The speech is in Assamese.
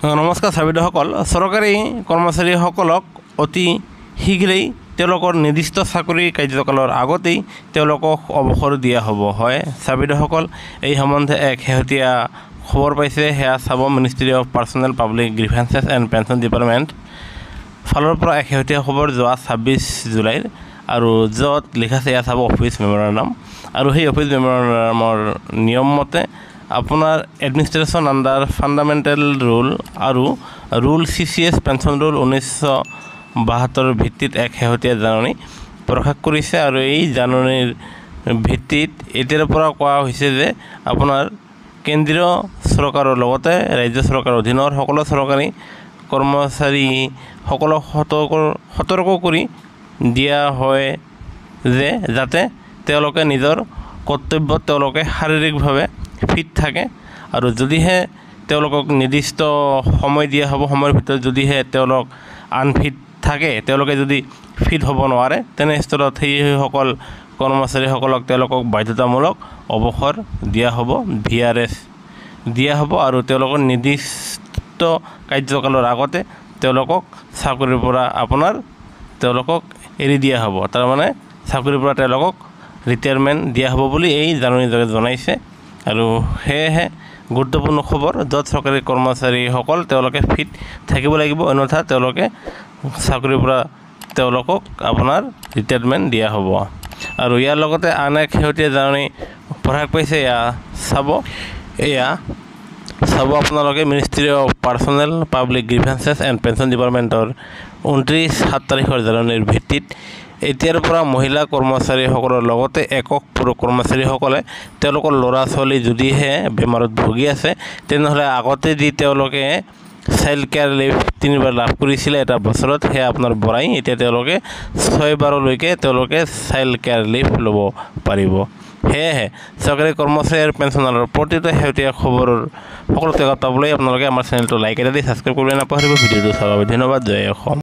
নমস্কাৰ চাবিদসকল চৰকাৰী কৰ্মচাৰীসকলক অতি শীঘ্ৰেই তেওঁলোকৰ নিৰ্দিষ্ট চাকৰি কাৰ্যকালৰ আগতেই তেওঁলোকক অৱসৰ দিয়া হ'ব হয় চাবিদসকল এই সম্বন্ধে এক শেহতীয়া খবৰ পাইছে হেয়া চাব ministry of personnel public grievances and pension department ফালৰ পৰা এক শেহতীয়া খবৰ যোৱা 26 জুলাইৰ আৰু য'ত লিখা আছে এয়া চাব অফিচ মেমৰেণ্ডাম আৰু সেই অফিচ মেমৰেণ্ডামৰ নিয়ম মতে আপোনাৰ এডমিনিষ্ট্ৰেশ্যন আণ্ডাৰ ফাণ্ডামেণ্টেল ৰুল আৰু ৰুল CCS পেঞ্চন ৰুল 1972 ভিত্তিত এক শেহতীয়া জাননী প্ৰকাশ কৰিছে আৰু এই জাননীৰ ভিত্তিত এতিয়াৰ পৰা কোৱা হৈছে যে আপোনাৰ কেন্দ্ৰীয় চৰকাৰৰ লগতে ৰাজ্য চৰকাৰৰ অধীনৰ সকলো চৰকাৰী কৰ্মচাৰীসকলক সতৰ্ক কৰি দিয়া হয় যে যাতে তেওঁলোকে নিজৰ কৰ্তব্যত তেওঁলোকে শাৰীৰিকভাৱে ফিট থাকে আৰু যদিহে তেওঁলোকক নিৰ্দিষ্ট সময় দিয়া হ'ব সময়ৰ ভিতৰত যদিহে তেওঁলোক আনফিট থাকে তেওঁলোকে যদি ফিট হ'ব নোৱাৰে তেনে স্থলত সেইসকল কৰ্মচাৰীসকলক তেওঁলোকক বাধ্যতামূলক অৱসৰ দিয়া হ'ব VRS দিয়া হ'ব আৰু তেওঁলোকৰ নিৰ্দিষ্ট কাৰ্যকালৰ আগতে তেওঁলোকক চাকৰিৰ পৰা তেওঁলোকক এৰি দিয়া হ'ব তাৰমানে চাকৰিৰ পৰা তেওঁলোকক ৰিটায়াৰমেণ্ট দিয়া হ'ব বুলি এই জাননীযোগে জনাইছে আৰু সেয়েহে গুৰুত্বপূৰ্ণ খবৰ য'ত চৰকাৰী কৰ্মচাৰীসকল তেওঁলোকে ফিট থাকিব লাগিব অন্যথা তেওঁলোকে চাকৰিৰ পৰা তেওঁলোকক ৰিটায়াৰমেণ্ট দিয়া হ'ব আৰু ইয়াৰ লগতে আন এক শেহতীয়া জাননী প্ৰকাশ পাইছে এয়া চাব আপোনালোকে ministry of personnel public grievances and pension ডিপাৰ্টমেণ্টৰ 29/7 তাৰিখৰ জাননীৰ ভিত্তিত এতিয়াৰ পৰা মহিলা কৰ্মচাৰীসকলৰ লগতে একক পুৰুষ কৰ্মচাৰীসকলে তেওঁলোকৰ ল'ৰা ছোৱালী যদিহে বেমাৰত ভুগি আছে তেনেহ'লে আগতে যি তেওঁলোকে চাইল্ড কেয়াৰ লিভ 3বাৰ লাভ কৰিছিলে এটা বছৰত সেয়া আপোনাৰ বঢ়াই এতিয়া তেওঁলোকে 6 বাৰলৈকে তেওঁলোকে চাইল্ড কেয়াৰ লিভ ল'ব পাৰিব সেয়েহে চৰকাৰী কৰ্মচাৰী আৰু পেঞ্চনাৰৰ প্ৰতিটো শেহতীয়া খবৰৰ সকলো তথ্য পাবলৈ আপোনালোকে আমাৰ চেনেলটো লাইক এটা দি ছাবস্ক্ৰাইব কৰিবলৈ নাপাহৰিব ভিডিঅ'টো চাব ধন্যবাদ জয় অসম।